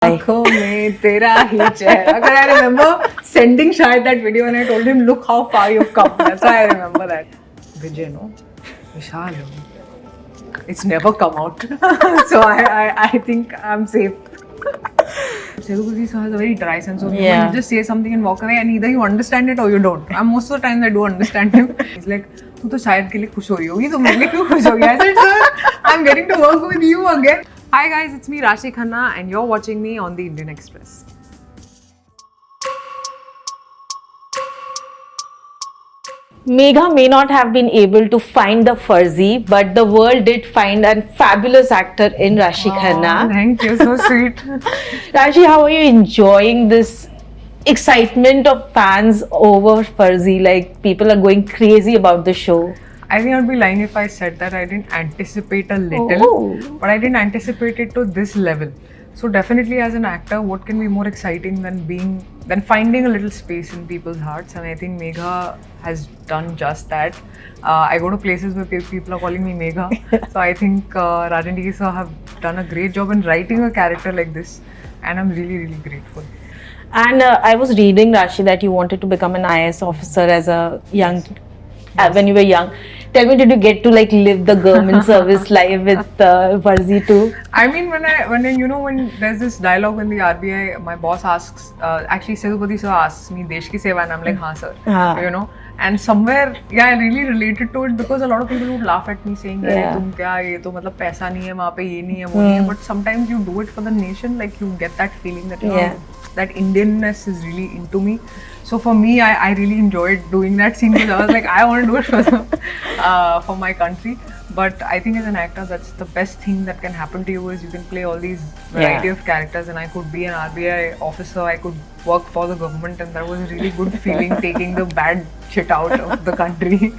आँखों में तेरा ही चेहरा. I remember sending Shahid that video and I told him, look how far you've come. That's why I remember that. Vijay, no? Vishal. It's never come out. So I think I'm safe. Sethupati sir has a very dry sense of humor. Yeah. You just say something and walk away and either you understand it or you don't. And most of the time I do understand him. He's like, तू तो शायद के लिए खुश हो रही होगी, तो मेरे लिए क्यों खुश हो गया? I said, sir, I'm getting to work with you again. Hi guys, it's me Rashi Khanna and you're watching me on the Indian Express. Megha may not have been able to find the Farzi, but the world did find a fabulous actor in Rashi Khanna. Thank you, so sweet. Rashi, how are you enjoying this excitement of fans over Farzi? Like, people are going crazy about the show. I think I'd be lying if I said that I didn't anticipate a little, but I didn't anticipate it to this level. So definitely as an actor, what can be more exciting than finding a little space in people's hearts? And I think Megha has done just that. I go to places where people are calling me Megha. So I think Rajan sir have done a great job in writing a character like this. And I'm really, really grateful. And I was reading, Rashi, that you wanted to become an IAS officer as a young, when you were young. Tell me, did you get to like live the government service life with Farzi too? I mean, when there's this dialogue in the RBI, my boss asks, actually Sethupati sir asks me, Desh ki seva, and I'm like, हाँ sir, you know. And somewhere, yeah, I really related to it because a lot of people would laugh at me saying, "अरे तुम क्या ये तो मतलब पैसा नहीं है वहाँ पे ये नहीं है वो नहीं है." But sometimes you do it for the nation, like you get that feeling that you know that Indianness is really into me. So for me, I really enjoyed doing that scene because I was like, I want to do it for my country. But I think as an actor, that's the best thing that can happen to you is you can play all these variety of characters, and I could be an RBI officer, I could work for the government, and that was a really good feeling taking the bad shit out of the country.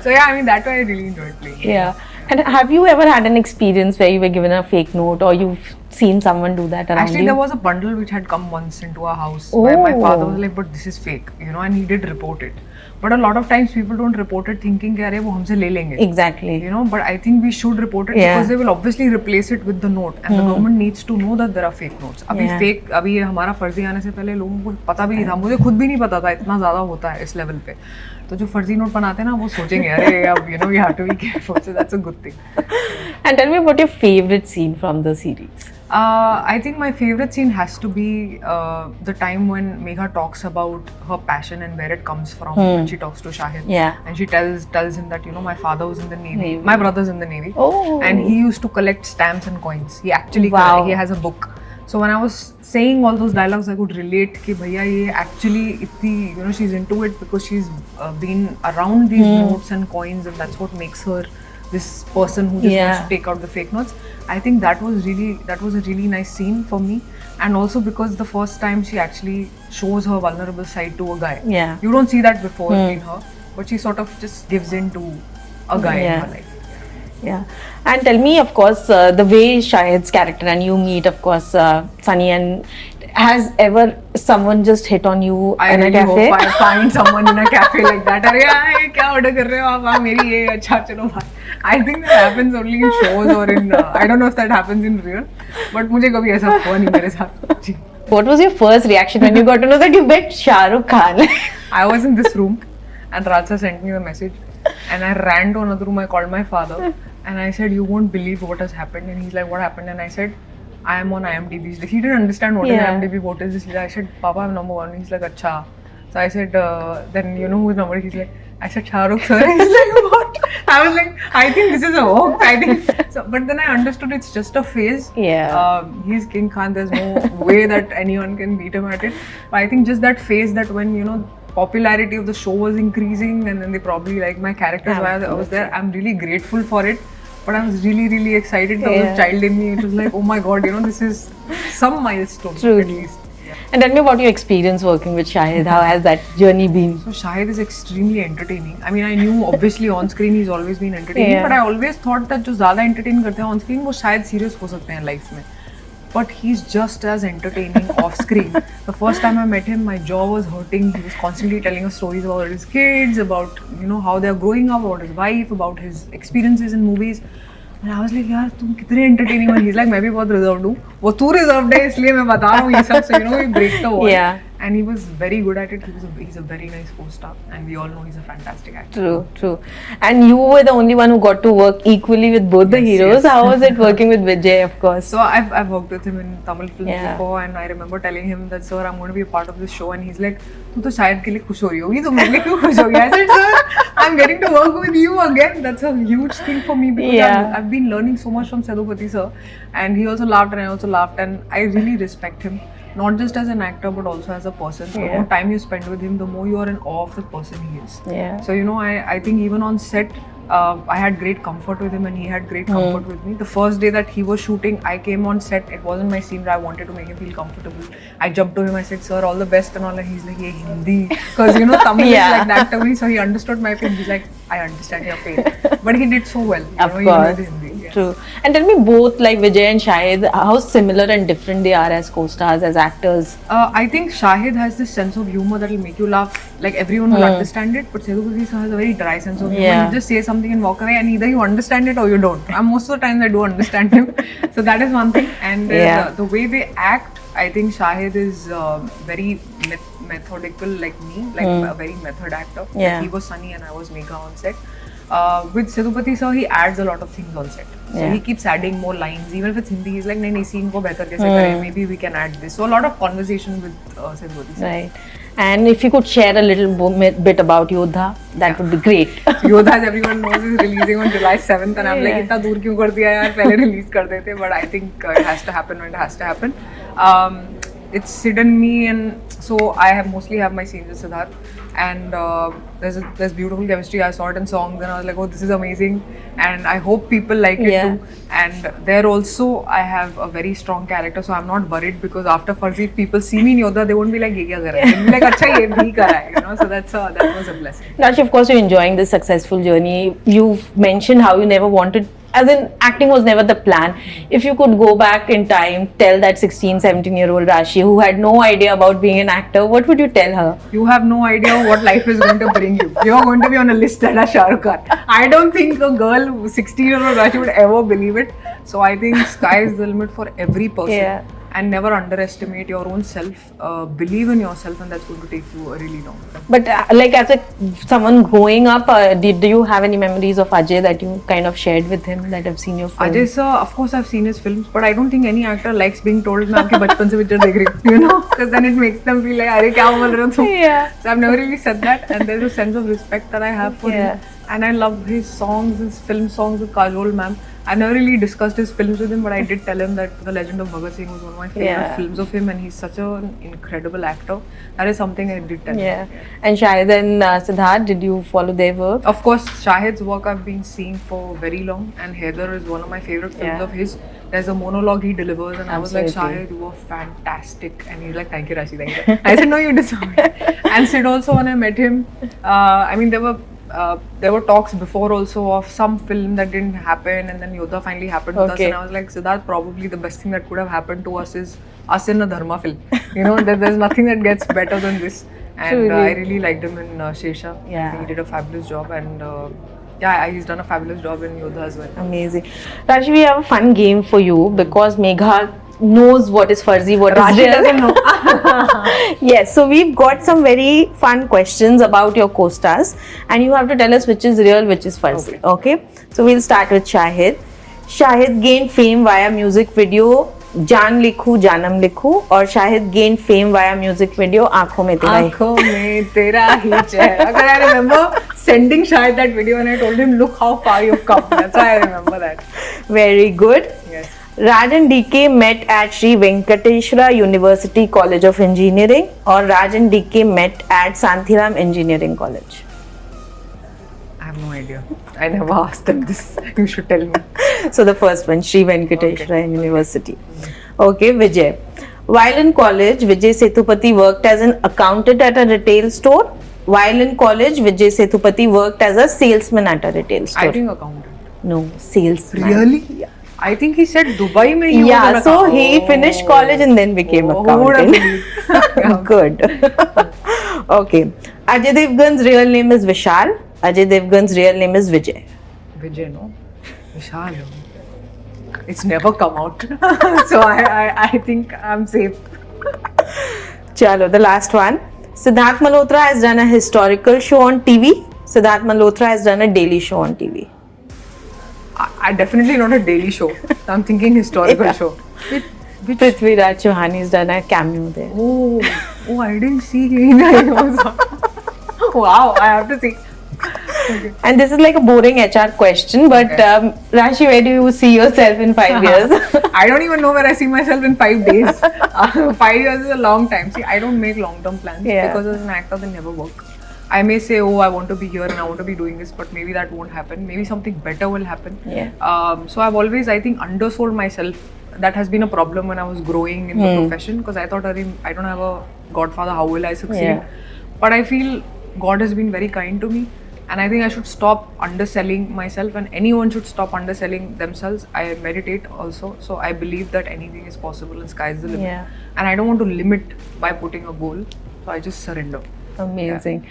So yeah, I mean that way I really enjoyed playing. Yeah. And have you ever had an experience where you were given a fake note or you've seen someone do that around Actually, you? there was a bundle which had come once into our house where my father was like, but this is fake, you know, and he did report it. But a lot of times people don't report it thinking कि अरे वो हमसे ले लेंगे. Exactly. You know, but I think we should report it because they will obviously replace it with the note, and the government needs to know that there are fake notes. अभी हमारा फर्जी आने से पहले लोगों को पता भी नहीं था, मुझे खुद भी नहीं पता था इतना ज़्यादा होता है इस लेवल पे. तो जो फर्जी नोट बनाते हैं ना वो सोचेंगे अरे अब you know we have to be careful, so that's a good thing. And tell me about your favorite scene from the series. I think my favorite scene has to be the time when Megha talks about her passion and where it comes from when she talks to Shahid. Yeah. And she tells him that, you know, my father was in the Navy. My brother's in the Navy. Oh. And he used to collect stamps and coins. He actually he has a book. So when I was saying all those dialogues, I could relate कि भैया ये actually इतनी, you know, she's into it because she's been around these notes and coins, and that's what makes her this person who just wants to take out the fake notes. I think that was a really nice scene for me, and also because the first time she actually shows her vulnerable side to a guy. Yeah. You don't see that before in her, but she sort of just gives in to a guy in her life. Yeah. And tell me, of course, the way Shahid's character and you meet, of course, Sunny, and has ever someone just hit on you in a cafe? I hope I find someone in a cafe like that. अरे यार क्या order कर रहे हो आप? हाँ मेरी ये अच्छा चलो भाई. I think that happens only in shows or in I don't know if that happens in real, but मुझे कभी ऐसा हुआ नहीं मेरे साथ. What was your first reaction when you got to know that you met Shah Rukh Khan? I was in this room and Raja sent me the message, and I ran to another room. I called my father and I said, you won't believe what has happened. And he's like, what happened? And I said, I am on IMDb. He didn't understand what is IMDb, what is this. I said, Papa, I'm number one. He's like, acha. So I said, then you know who's number one? He's like, I said, Shah Rukh sir. He's like, what? I was like, I think this is a hoax. I think so. But then I understood it's just a phase. Yeah. He's King Khan. There's no way that anyone can beat him at it. But I think just that phase that when, you know, popularity of the show was increasing and then they probably like my characters while I was there. I'm really grateful for it. But I was really, really excited. There was a child in me. It was like, oh my god, you know, this is some milestone at least. And tell me about your experience working with Shahid. How has that journey been? So Shahid is extremely entertaining. I mean, I knew obviously on screen he's always been entertaining, but I always thought that जो ज़्यादा entertain करते हैं on screen वो शायद serious हो सकते हैं life में. But he's just as entertaining off screen. The first time I met him, my jaw was hurting. He was constantly telling us stories about his kids, about, you know, how they're growing up, about his wife, about his experiences in movies. And I was like, यार तुम कितने entertaining हो. He's like, मैं भी बहुत reserved हूँ. वो तू reserved है इसलिए मैं बता रहा हूँ ये सब. So you know, we break the wall. Yeah. And he was very good at it. He's a very nice co-star, and we all know he's a fantastic actor. True. And you were the only one who got to work equally with both the heroes. Yes. How was it working with Vijay, of course? So I've worked with him in Tamil films before, and I remember telling him that, sir, I'm going to be a part of this show, and he's like, तू तो शायद के लिए खुश हो रही होगी, तो मेरे लिए क्यों खुश होगी? I said, sir, I'm getting to work with you again. That's a huge thing for me because I've been learning so much from Sethupati sir, and he also laughed and I also laughed, and I really respect him. Not just as an actor, but also as a person. The more time you spend with him, the more you are in awe of the person he is. Yeah. So, you know, I think even on set, I had great comfort with him and he had great comfort with me. The first day that he was shooting, I came on set. It wasn't my scene, but I wanted to make him feel comfortable. I jumped to him, I said, sir, all the best and all. And he's like, yeah, Hindi. Because, you know, Tamil is like that to me. So he understood my pain. He's like, I understand your pain. But he did so well. Of course. True. And tell me, both like Vijay and Shahid, how similar and different they are as co-stars, as actors? I think Shahid has this sense of humor that will make you laugh. Like everyone will understand it, but Sethupati sir has a very dry sense of humor. You just say something and walk away, and either you understand it or you don't. And most of the times I do understand him. So that is one thing. And the way they act, I think Shahid is very methodical like me, like a very method actor. Like he was Sunny and I was Megha on set. With Sethupati sir, he adds a lot of things on set. So he keeps adding more lines. Even if it's Hindi, he's like, nahi, scene ko better kaise kare? Maybe we can add this. So a lot of conversation with Sethupati sir. Right. And if you could share a little bit about Yodha, that would be great. Yodha, as everyone knows, is releasing on July 7th, and I'm like, इतना दूर क्यों कर दिया यार? पहले release कर देते. But I think it has to happen when it has to happen. It's Sid and me, and so I mostly have my scenes with Siddharth, and there's beautiful chemistry. I saw it in songs, and I was like, oh, this is amazing, and I hope people like it too. And there also I have a very strong character, so I'm not worried, because after Farzi, if people see me in Yodha, they won't be like, ye kya kar raha hai? They'll be like, acha ye bhi kar raha hai, you know. So that was a blessing. Rashi, of course, you're enjoying this successful journey. You've mentioned how you never wanted, as in acting was never the plan. If you could go back in time, tell that 16, 17-year-old Rashi who had no idea about being an actor, what would you tell her? You have no idea what life is going to bring you. You are going to be on a list that has Shah Rukh Khan. I don't think a girl, 16-year-old Rashi, would ever believe it. So I think sky is the limit for every person. And never underestimate your own self. Believe in yourself, and that's going to take you a really long time. But like as someone growing up, do you have any memories of Ajay that you kind of shared with him, that have seen your films? Ajay sir, of course I've seen his films, but I don't think any actor likes being told मैं आपके बचपन से picture देख रही हूँ, you know, because then it makes them feel like अरे क्या बोल रहे हो तुम? So I've never really said that, and there's a sense of respect that I have for him, and I love his songs, his film songs with Kajol ma'am. I never really discussed his films with him, but I did tell him that The Legend of Bhagat Singh was one of my favorite films of him, and he's such an incredible actor. That is something I did tell him. And Shahid and Siddharth, did you follow their work? Of course, Shahid's work I've been seeing for very long, and Heather is one of my favorite films of his. There's a monologue he delivers, and I was like, Shahid, you were fantastic. And he's like, thank you, Rashi, thank you. I said, no, you deserve it. And Sid also, when I met him, I mean, there were talks before also of some film that didn't happen, and then Yodha finally happened with us, and I was like, Siddharth, probably the best thing that could have happened to us is us in a dharma film. You know, there's nothing that gets better than this. And I really liked him in Shesha. I think he did a fabulous job, and he's done a fabulous job in Yodha as well. Amazing. Rashi, we have a fun game for you, because Megha knows what is Farzi, what Rashi is real. doesn't know. Yes, so we've got some very fun questions about your co-stars, and you have to tell us which is real, which is Farzi. Okay? So we'll start with Shahid. Shahid gained fame via music video Jaan Likhu Janam Likhu, or Shahid gained fame via music video Aankhon Mein Tera Hi. Aankhon Mein Tera Hi Chehra. I remember sending Shahid that video, and I told him, look how far you've come. That's why I remember that. Very good. Yes. Raj and DK met at Sri Venkateshwara University College of Engineering, or Raj and DK met at Santhiram Engineering College? I have no idea. I never asked them this. You should tell me. So the first one, Sri Venkateshwara University. Okay, Vijay. While in college, Vijay Sethupati worked as an accountant at a retail store. While in college, Vijay Sethupati worked as a salesman at a retail store. I think accountant. No, salesman. Really? Yeah. I think he said Dubai mein he was so he finished college and then became accountant. Good. Okay. Ajay Devgan's real name is Vishal. Ajay Devgan's real name is Vijay. Vijay, no? Vishal. it's never come out. So I think I'm safe. Chalo, the last one. Siddharth Malhotra has done a historical show on TV. Siddharth Malhotra has done a daily show on TV. I definitely not a daily show. I'm thinking historical show. Prithviraj Chauhan's done a cameo there. Oh, I didn't see. Wow, I have to see. Okay. And this is like a boring HR question, but Okay. Rashi, where do you see yourself in 5 years? I don't even know where I see myself in 5 days. 5 years is a long time. See, I don't make long-term plans because as an actor, they never work. I may say, oh, I want to be here and I want to be doing this, but maybe that won't happen. Maybe something better will happen. So I've always, I think, undersold myself. That has been a problem when I was growing in the profession, because I thought, I don't have a godfather, how will I succeed? But I feel God has been very kind to me. And I think I should stop underselling myself, and anyone should stop underselling themselves. I meditate also, so I believe that anything is possible and sky is the limit. And I don't want to limit by putting a goal, so I just surrender. Amazing.